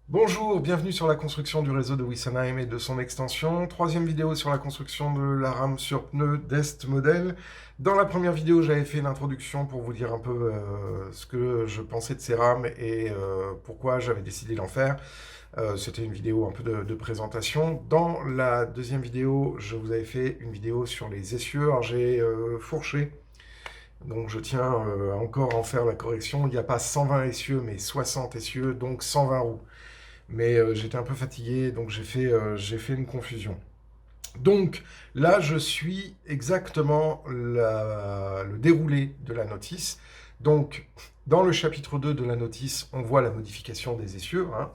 Bonjour, bienvenue sur la construction du réseau de Wissonheim et de son extension. Troisième vidéo sur la construction de la rame sur pneu d'Est Model. Dans la première vidéo, j'avais fait une introduction pour vous dire un peu ce que je pensais de ces rames et pourquoi j'avais décidé d'en faire. C'était une vidéo un peu de présentation. Dans la deuxième vidéo, je vous avais fait une vidéo sur les essieux. Alors j'ai fourché, donc je tiens encore à en faire la correction. Il n'y a pas 120 essieux, mais 60 essieux, donc 120 roues. Mais j'étais un peu fatigué, donc j'ai fait une confusion. Donc là, je suis exactement le déroulé de la notice. Donc, dans le chapitre 2 de la notice, on voit la modification des essieux, hein,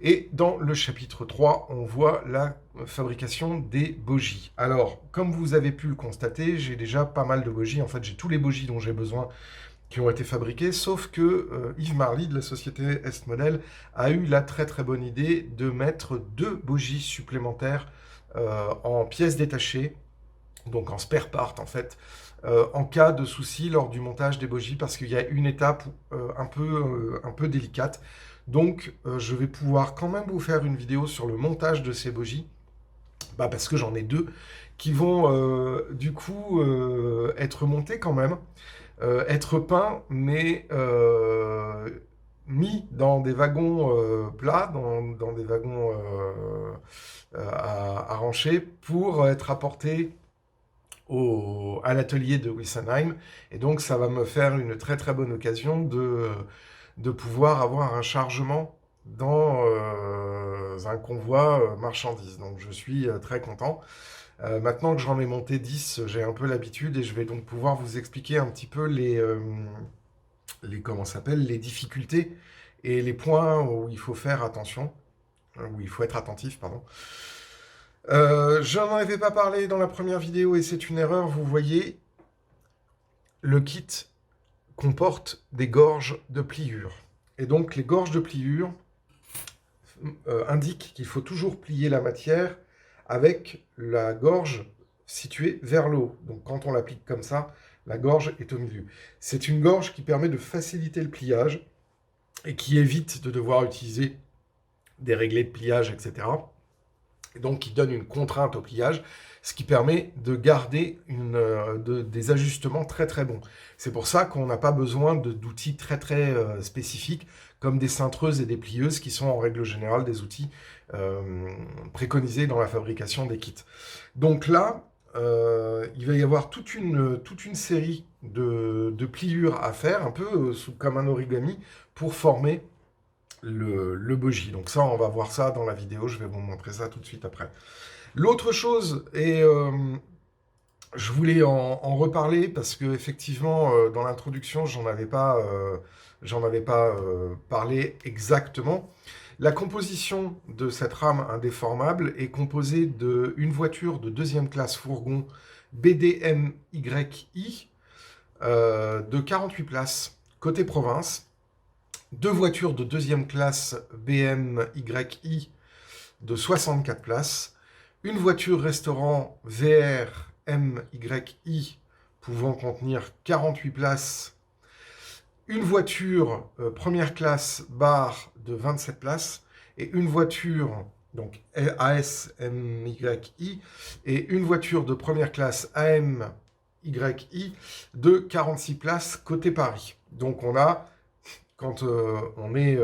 et dans le chapitre 3, on voit la fabrication des bogies. Alors, comme vous avez pu le constater, j'ai déjà pas mal de bogies. En fait, j'ai tous les bogies dont j'ai besoin qui ont été fabriqués, sauf que Yves Marly de la société Est Model a eu la très très bonne idée de mettre 2 bogies supplémentaires en pièces détachées, donc en spare part en fait, en cas de souci lors du montage des bogies, parce qu'il y a une étape un peu délicate. Donc je vais pouvoir quand même vous faire une vidéo sur le montage de ces bogies, parce que j'en ai 2 qui vont du coup être montées quand même, être peint, mais mis dans des wagons plats, dans des wagons à rancher, pour être apporté à l'atelier de Wissonheim. Et donc, ça va me faire une très très bonne occasion de pouvoir avoir un chargement dans un convoi marchandises. Donc, je suis très content. Maintenant que j'en ai monté 10, j'ai un peu l'habitude et je vais donc pouvoir vous expliquer un petit peu comment ça s'appelle, les difficultés et les points où il faut faire attention, où il faut être attentif, pardon. Je n'en avais pas parlé dans la première vidéo et c'est une erreur, vous voyez, le kit comporte des gorges de pliure. Et donc les gorges de pliure indiquent qu'il faut toujours plier la matière avec la gorge située vers le haut. Donc quand on l'applique comme ça, la gorge est au milieu. C'est une gorge qui permet de faciliter le pliage et qui évite de devoir utiliser des réglés de pliage, etc. Et donc qui donne une contrainte au pliage, ce qui permet de garder des ajustements très très bons. C'est pour ça qu'on n'a pas besoin d'outils très très spécifiques, comme des cintreuses et des plieuses, qui sont en règle générale des outils préconisés dans la fabrication des kits. Donc là, il va y avoir toute une série de pliures à faire, un peu comme un origami, pour former le bogie. Donc ça, on va voir ça dans la vidéo, je vais vous montrer ça tout de suite après. L'autre chose, et je voulais en reparler parce que effectivement, dans l'introduction, j'en avais pas parlé exactement. La composition de cette rame indéformable est composée d'une voiture de deuxième classe fourgon BDMYI de 48 places côté province, 2 voitures de deuxième classe BMYI de 64 places, une voiture restaurant VRMYI pouvant contenir 48 places, une voiture première classe bar de 27 places et une voiture donc ASMYI et une voiture de première classe AMYI de 46 places côté Paris. Donc on a, quand on est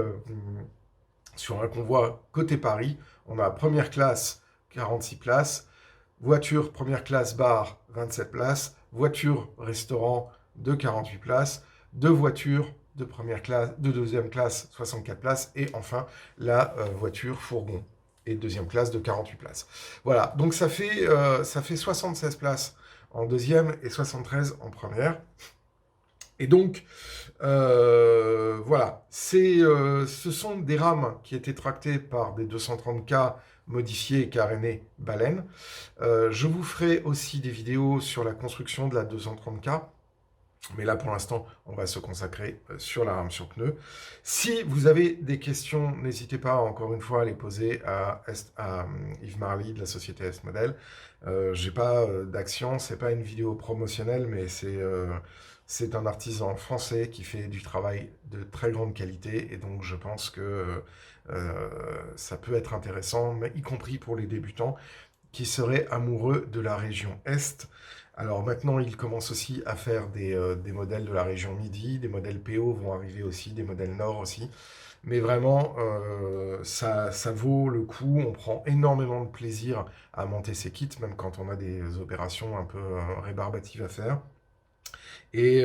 sur un convoi côté Paris, on a première classe 46 places, voiture première classe bar 27 places, voiture restaurant de 48 places, 2 voitures de première classe, de deuxième classe 64 places et enfin la voiture fourgon et deuxième classe de 48 places. Voilà, donc ça fait 76 places en deuxième et 73 en première. Et donc, voilà, ce sont des rames qui étaient tractées par des 230K modifiés et carénés baleine. Je vous ferai aussi des vidéos sur la construction de la 230K. Mais là, pour l'instant, on va se consacrer sur la rame sur pneu. Si vous avez des questions, n'hésitez pas, encore une fois, à les poser à Yves Marly de la société S-Model. J'ai pas d'action, c'est pas une vidéo promotionnelle, mais c'est un artisan français qui fait du travail de très grande qualité, et donc je pense que ça peut être intéressant, mais y compris pour les débutants qui seraient amoureux de la région Est. Alors maintenant, il commence aussi à faire des modèles de la région Midi, des modèles PO vont arriver aussi, des modèles Nord aussi. Mais vraiment, ça vaut le coup, on prend énormément de plaisir à monter ces kits, même quand on a des opérations un peu rébarbatives à faire. Et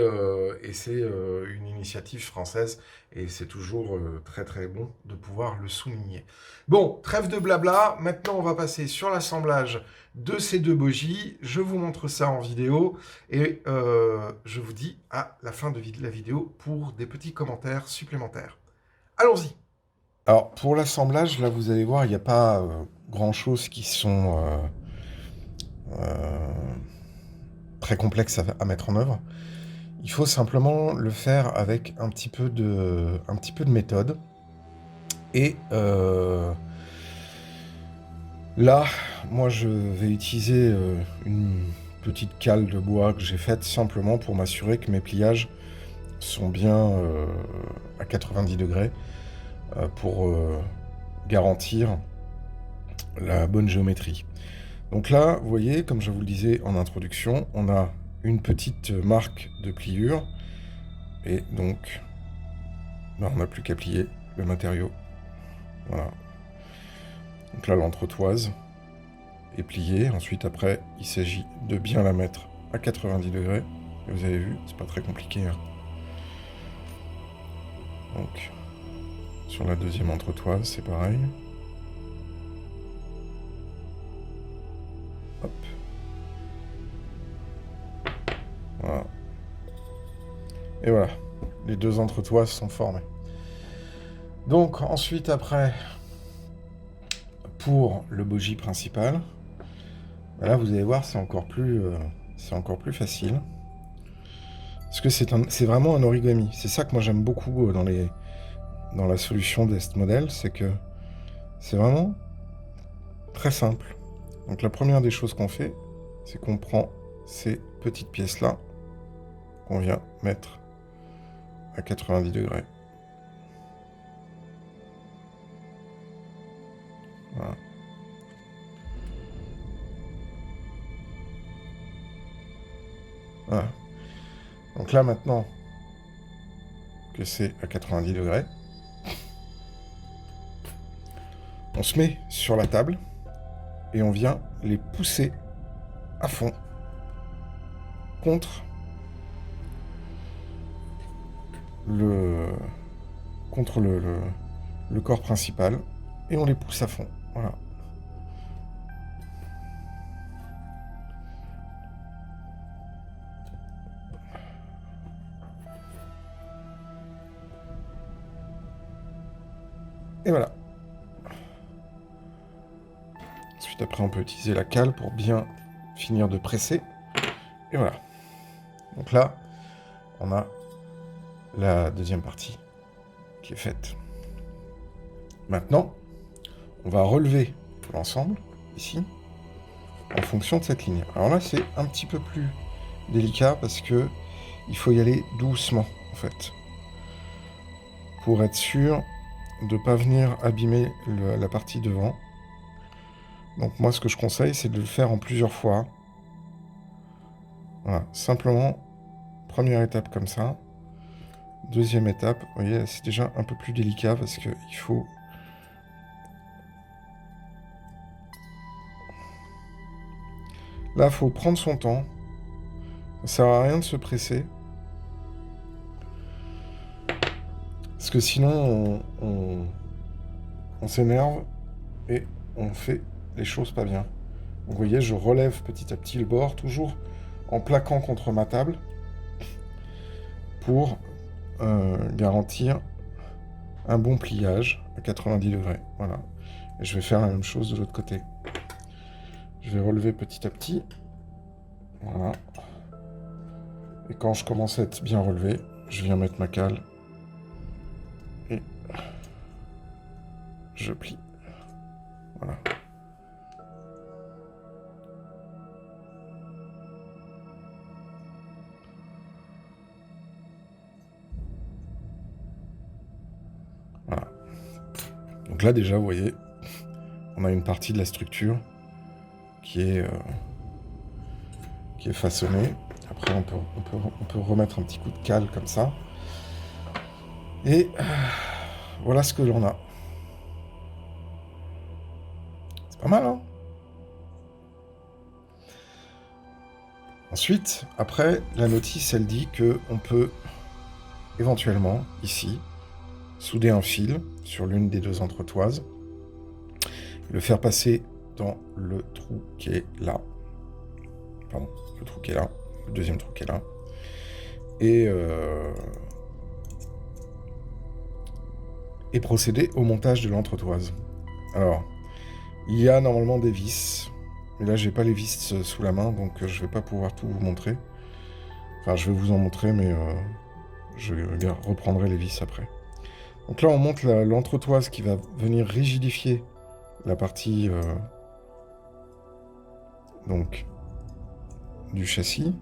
c'est une initiative française, et c'est toujours très très bon de pouvoir le souligner. Bon, trêve de blabla, maintenant on va passer sur l'assemblage de ces deux bogies. Je vous montre ça en vidéo, et je vous dis à la fin de la vidéo pour des petits commentaires supplémentaires. Allons-y. Alors, pour l'assemblage, là, vous allez voir, il n'y a pas grand-chose qui sont très complexes à mettre en œuvre. Il faut simplement le faire avec un petit peu de méthode. Et là, moi, je vais utiliser une petite cale de bois que j'ai faite simplement pour m'assurer que mes pliages sont bien à 90 degrés pour garantir la bonne géométrie. Donc là, vous voyez, comme je vous le disais en introduction, on a une petite marque de pliure, et donc on n'a plus qu'à plier le matériau. Voilà. Donc là, l'entretoise est pliée. Ensuite, après, il s'agit de bien la mettre à 90 degrés. Et vous avez vu, c'est pas très compliqué. Hein. Donc, sur la deuxième entretoise, c'est pareil. Hop. Voilà. Et voilà, les deux entretoises sont formées. Donc ensuite, après, pour le bogie principal, là vous allez voir, c'est encore plus facile. Parce que c'est vraiment un origami. C'est ça que moi j'aime beaucoup dans la solution d'Est-Model, c'est que c'est vraiment très simple. Donc la première des choses qu'on fait, c'est qu'on prend ces petites pièces-là, qu'on vient mettre à 90 degrés. Voilà. Voilà. Donc là maintenant que c'est à 90 degrés, on se met sur la table et on vient les pousser à fond contre le corps principal, et on les pousse à fond. Voilà. Et voilà. Ensuite, après, on peut utiliser la cale pour bien finir de presser. Et voilà. Donc là, on a la deuxième partie qui est faite. Maintenant, on va relever l'ensemble, ici, en fonction de cette ligne. Alors là, c'est un petit peu plus délicat parce que il faut y aller doucement, en fait, pour être sûr de ne pas venir abîmer la partie devant. Donc moi, ce que je conseille, c'est de le faire en plusieurs fois. Voilà, simplement, première étape comme ça. Deuxième étape, vous voyez, c'est déjà un peu plus délicat parce qu'il faut... Là, il faut prendre son temps. Ça sert à rien de se presser. Parce que sinon, on s'énerve et on fait les choses pas bien. Vous voyez, je relève petit à petit le bord, toujours en plaquant contre ma table, pour garantir un bon pliage à 90 degrés. Voilà. Et je vais faire la même chose de l'autre côté. Je vais relever petit à petit. Voilà. Et quand je commence à être bien relevé, je viens mettre ma cale. Et je plie. Voilà. Voilà. Donc là déjà, vous voyez, on a une partie de la structure qui est façonnée. Après, on peut remettre un petit coup de cale comme ça. Et voilà ce que l'on a. C'est pas mal, hein? Ensuite, après, la notice, elle dit qu'on peut éventuellement, ici, souder un fil sur l'une des deux entretoises, le faire passer dans le trou qui est là. Pardon, le trou qui est là, le deuxième trou qui est là. Et procéder au montage de l'entretoise. Alors, il y a normalement des vis, mais là j'ai pas les vis sous la main, donc je vais pas pouvoir tout vous montrer. Enfin, je vais vous en montrer, mais je reprendrai les vis après. Donc là, on monte l'entretoise qui va venir rigidifier la partie donc du châssis.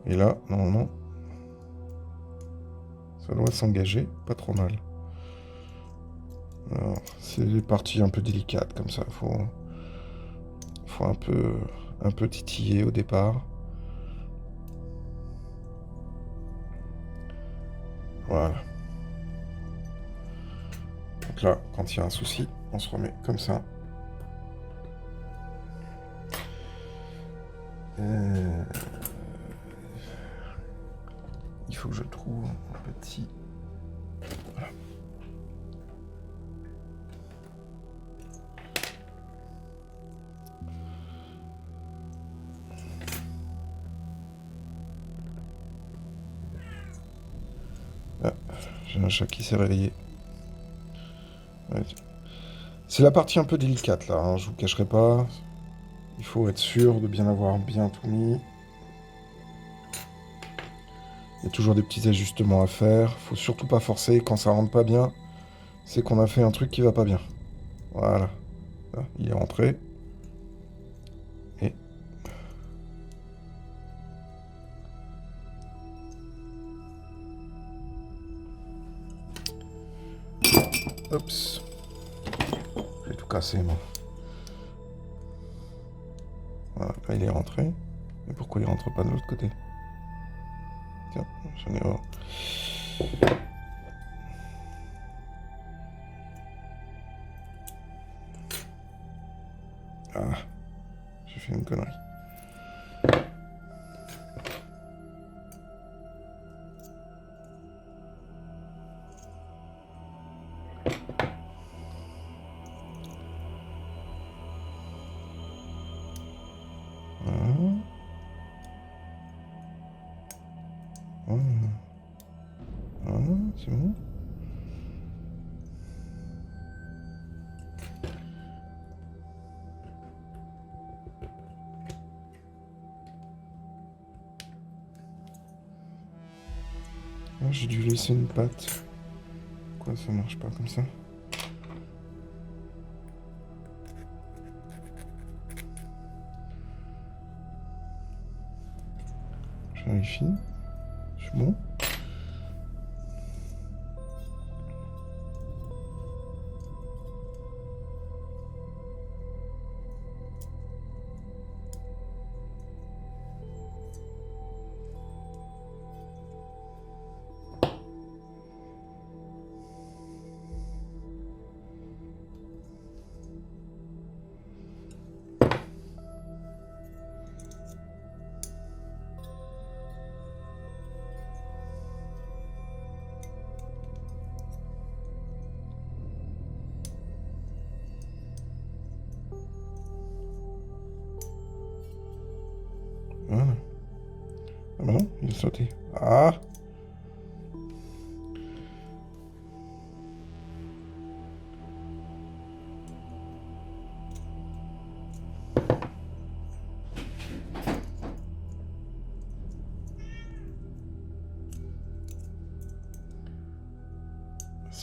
Et là, normalement, ça doit s'engager pas trop mal. Alors, c'est des parties un peu délicates comme ça. Faut un peu titiller au départ. Voilà. Donc là, quand il y a un souci, on se remet comme ça. Il faut que je trouve un petit... Voilà. Ah, j'ai un chat qui s'est réveillé. Ouais. C'est la partie un peu délicate là, hein, je vous cacherai pas. Il faut être sûr de bien avoir bien tout mis. Il y a toujours des petits ajustements à faire. Faut surtout pas forcer. Quand ça rentre pas bien, c'est qu'on a fait un truc qui va pas bien. Voilà. Là, il est rentré. Et... Oups. J'ai tout cassé, moi. Voilà, là, il est rentré. Mais pourquoi il rentre pas de l'autre côté? Tiens, j'en ai un. Ah, j'ai fait une connerie. C'est bon. Ah, j'ai dû laisser une patte. Pourquoi ça marche pas comme ça? Je vérifie. Je suis bon. Voilà. Ah bah non, il a sauté. Ah!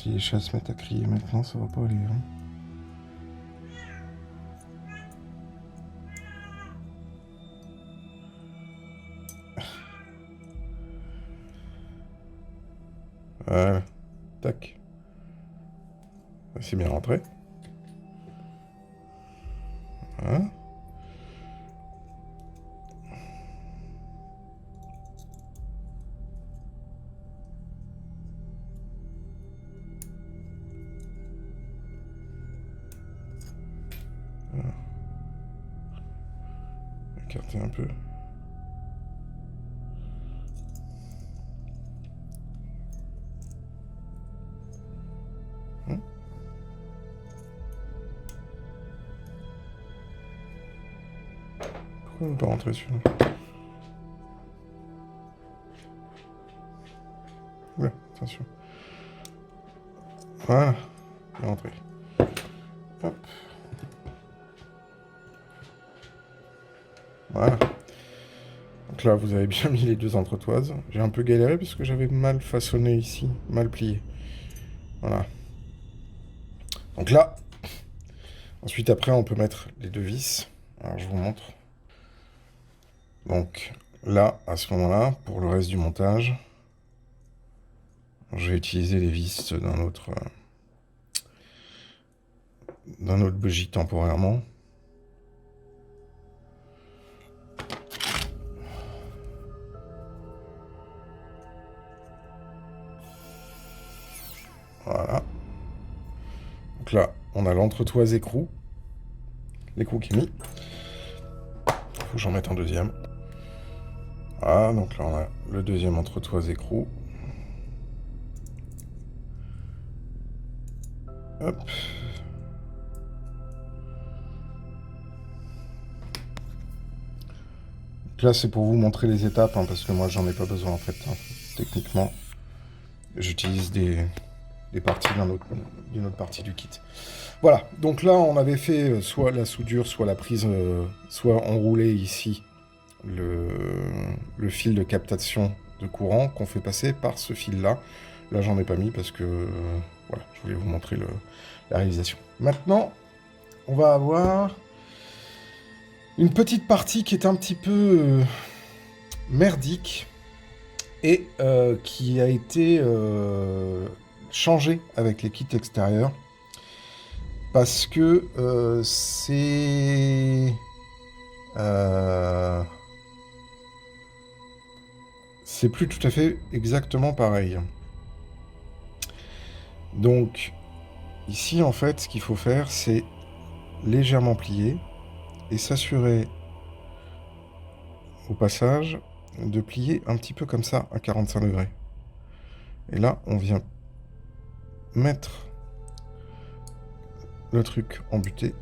Si les chats se mettent à crier maintenant, ça va pas aller. Hein. Voilà. Tac. C'est bien rentré. Voilà. Voilà. Écarter un peu. Pourquoi on ne peut pas rentrer dessus? Ouais, attention. Voilà, il est rentré. Hop. Voilà. Donc là, vous avez bien mis les deux entretoises. J'ai un peu galéré parce que j'avais mal façonné ici, mal plié. Voilà. Donc là, ensuite après, on peut mettre les deux vis. Alors, je vous montre. Donc là, à ce moment-là, pour le reste du montage, je vais utiliser les vis d'un autre bougie temporairement. Voilà. Donc là, on a l'entretoise écrou. L'écrou qui est mis. Faut que j'en mette un deuxième. Voilà, donc là on a le deuxième entretoise écrou. Hop. Donc là c'est pour vous montrer les étapes, hein, parce que moi j'en ai pas besoin en fait, hein, techniquement. J'utilise des parties d'une autre partie du kit. Voilà, donc là on avait fait soit la soudure, soit la prise, soit enrouler ici le fil de captation de courant qu'on fait passer par ce fil-là. Là, j'en ai pas mis parce que voilà, je voulais vous montrer la réalisation. Maintenant, on va avoir une petite partie qui est un petit peu merdique et qui a été changée avec les kits extérieurs parce que c'est plus tout à fait exactement pareil. Donc, ici, en fait, ce qu'il faut faire, c'est légèrement plier et s'assurer, au passage, de plier un petit peu comme ça, à 45 degrés. Et là, on vient mettre le truc en butée.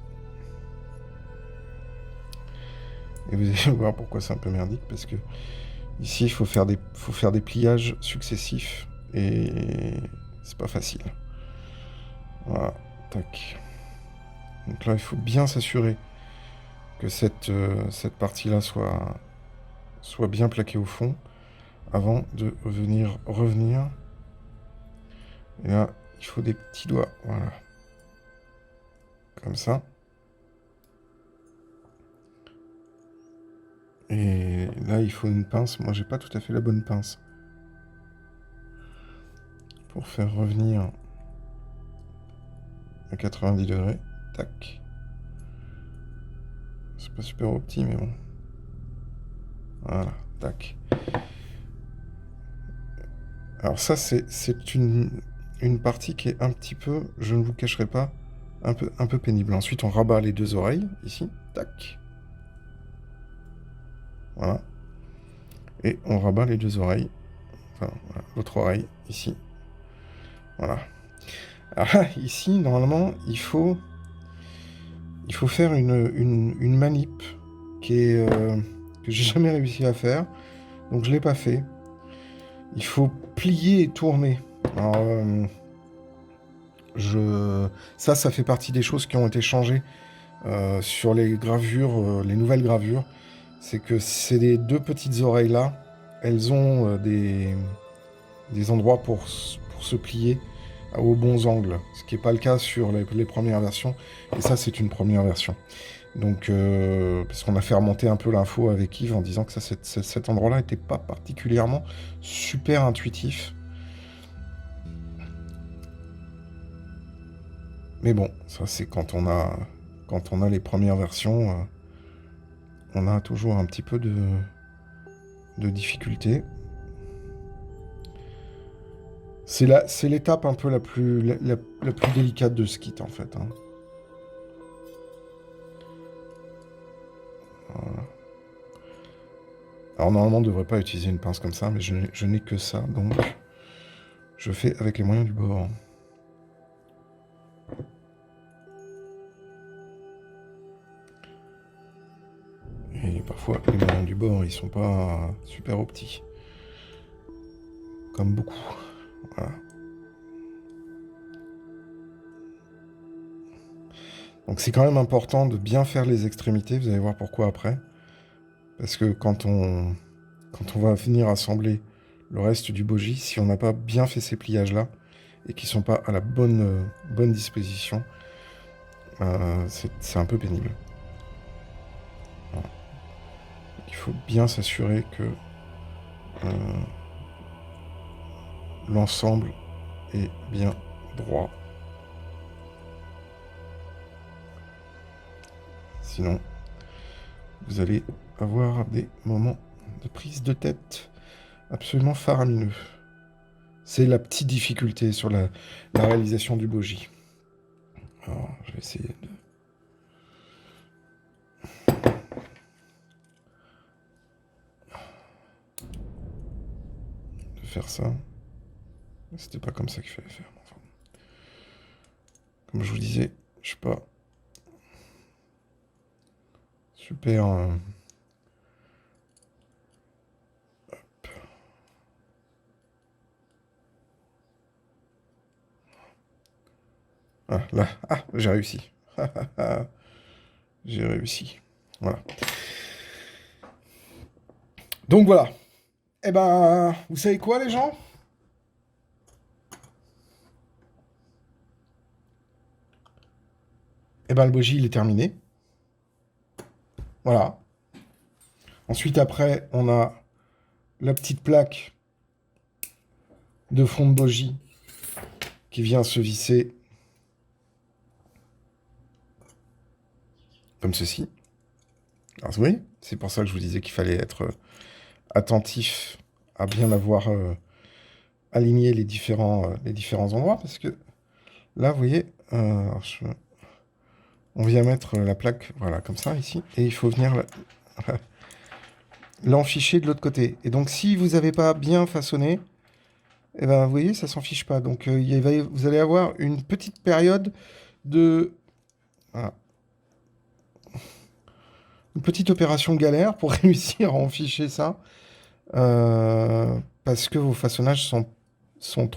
Et vous allez voir pourquoi c'est un peu merdique, parce que ici, il faut faire des pliages successifs et c'est pas facile. Voilà, tac. Donc là, il faut bien s'assurer que cette partie-là soit bien plaquée au fond avant de venir revenir. Et là, il faut des petits doigts, voilà. Comme ça. Et là, il faut une pince. Moi, j'ai pas tout à fait la bonne pince. Pour faire revenir à 90 degrés. Tac. C'est pas super opti, mais bon. Voilà, tac. Alors ça, c'est une partie qui est un petit peu, je ne vous cacherai pas, un peu pénible. Ensuite, on rabat les deux oreilles, ici. Tac. Voilà. Et on rabat les deux oreilles. Enfin, voilà, l'autre oreille, ici. Voilà. Alors là, ici, normalement, il faut faire une manip que j'ai jamais réussi à faire. Donc, je l'ai pas fait. Il faut plier et tourner. Alors, ça fait partie des choses qui ont été changées sur les gravures, les nouvelles gravures. C'est que ces deux petites oreilles-là, elles ont des endroits pour se plier aux bons angles, ce qui n'est pas le cas sur les premières versions. Et ça, c'est une première version. Donc, parce qu'on a fait remonter un peu l'info avec Yves en disant que cet endroit-là n'était pas particulièrement super intuitif. Mais bon, ça c'est quand on a les premières versions, on a toujours un petit peu de difficulté. C'est l'étape un peu la plus délicate de ce kit en fait. Hein. Voilà. Alors normalement on ne devrait pas utiliser une pince comme ça, mais je n'ai que ça, donc je fais avec les moyens du bord. Et parfois les moyens du bord ils sont pas super optiques. Comme beaucoup. Voilà. Donc c'est quand même important de bien faire les extrémités, vous allez voir pourquoi après. Parce que quand on va venir assembler le reste du bogie, si on n'a pas bien fait ces pliages-là, et qu'ils ne sont pas à la bonne disposition, c'est un peu pénible. Voilà. Il faut bien s'assurer que l'ensemble est bien droit. Sinon, vous allez avoir des moments de prise de tête absolument faramineux. C'est la petite difficulté sur la réalisation du bogie. Alors, je vais essayer de faire ça. C'était pas comme ça qu'il fallait faire. Enfin, comme je vous disais, je suis pas super... Hop. Ah, là, j'ai réussi. J'ai réussi. Voilà. Donc voilà. Eh ben, vous savez quoi les gens ? Eh ben, le bogie, il est terminé. Voilà. Ensuite, après, on a la petite plaque de fond de bogie qui vient se visser comme ceci. Alors, vous voyez, c'est pour ça que je vous disais qu'il fallait être attentif à bien avoir aligné les différents endroits, parce que là, vous voyez, on vient mettre la plaque, voilà, comme ça, ici, et il faut venir l'enficher de l'autre côté. Et donc, si vous n'avez pas bien façonné, eh ben, vous voyez, ça s'en fiche pas. Donc, vous allez avoir une petite période de... Voilà. Une petite opération galère pour réussir à enficher ça. Parce que vos façonnages sont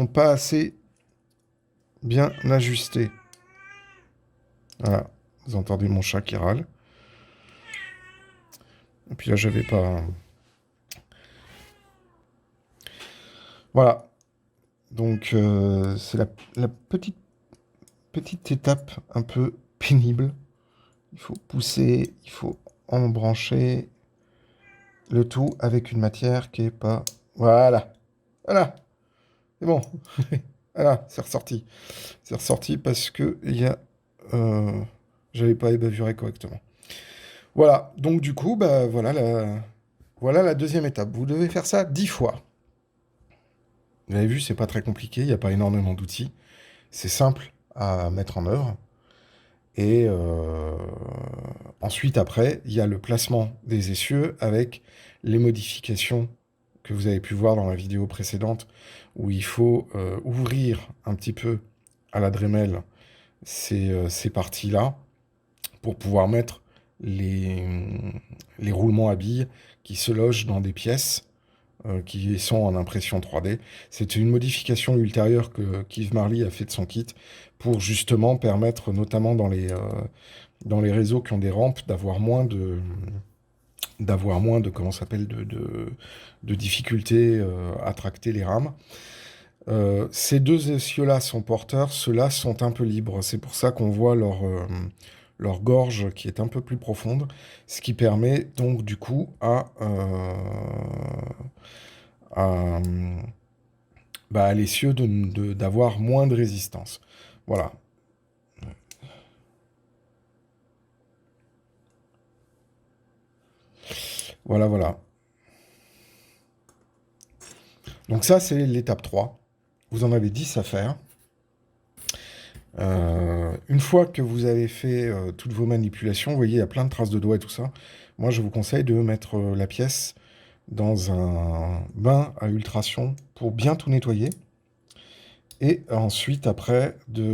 pas assez bien ajustés. Voilà, vous entendez mon chat qui râle. Et puis là, j'avais pas... Voilà. Donc, c'est la petite étape un peu pénible. Il faut pousser, il faut embrancher le tout avec une matière qui est pas... Voilà. Voilà. C'est bon. Voilà, c'est ressorti. C'est ressorti parce que j'avais pas ébavuré correctement. Voilà. Donc du coup, bah, voilà la deuxième étape. Vous devez faire ça 10 fois. Vous avez vu, c'est pas très compliqué. Il n'y a pas énormément d'outils. C'est simple à mettre en œuvre. Et ensuite, après, il y a le placement des essieux avec les modifications que vous avez pu voir dans la vidéo précédente, où il faut ouvrir un petit peu à la Dremel ces parties-là pour pouvoir mettre les roulements à billes qui se logent dans des pièces qui sont en impression 3D. C'est une modification ultérieure que Yves Marly a fait de son kit pour justement permettre, notamment dans les réseaux qui ont des rampes, d'avoir moins de comment s'appelle de difficultés à tracter les rames. Ces deux essieux-là sont porteurs, ceux-là sont un peu libres. C'est pour ça qu'on voit leur gorge qui est un peu plus profonde, ce qui permet donc du coup à, à l'essieu d'avoir moins de résistance. Voilà. Voilà, voilà. Donc ça, c'est l'étape 3. Vous en avez 10 à faire. Une fois que vous avez fait toutes vos manipulations, vous voyez, il y a plein de traces de doigts et tout ça. Moi, je vous conseille de mettre la pièce dans un bain à ultrasons pour bien tout nettoyer. Et ensuite, après, du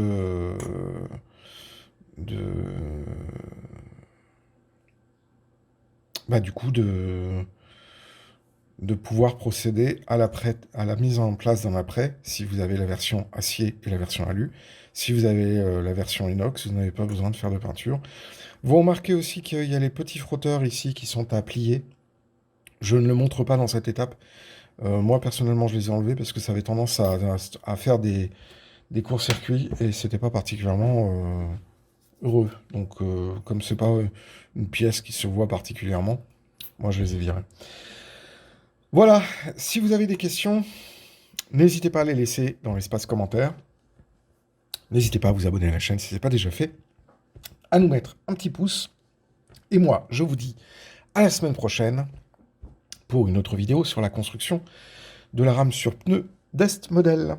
coup, de pouvoir procéder à la mise en place d'un apprêt, si vous avez la version acier et la version alu. Si vous avez la version inox, vous n'avez pas besoin de faire de peinture. Vous remarquez aussi qu'il y a les petits frotteurs ici qui sont à plier. Je ne le montre pas dans cette étape. Moi, personnellement, je les ai enlevés parce que ça avait tendance à faire des courts-circuits et c'était pas particulièrement heureux. Donc, comme c'est pas une pièce qui se voit particulièrement, moi, je les ai virés. Voilà, si vous avez des questions, n'hésitez pas à les laisser dans l'espace commentaire. N'hésitez pas à vous abonner à la chaîne si ce n'est pas déjà fait, à nous mettre un petit pouce. Et moi, je vous dis à la semaine prochaine pour une autre vidéo sur la construction de la rame sur pneu d'Est Model.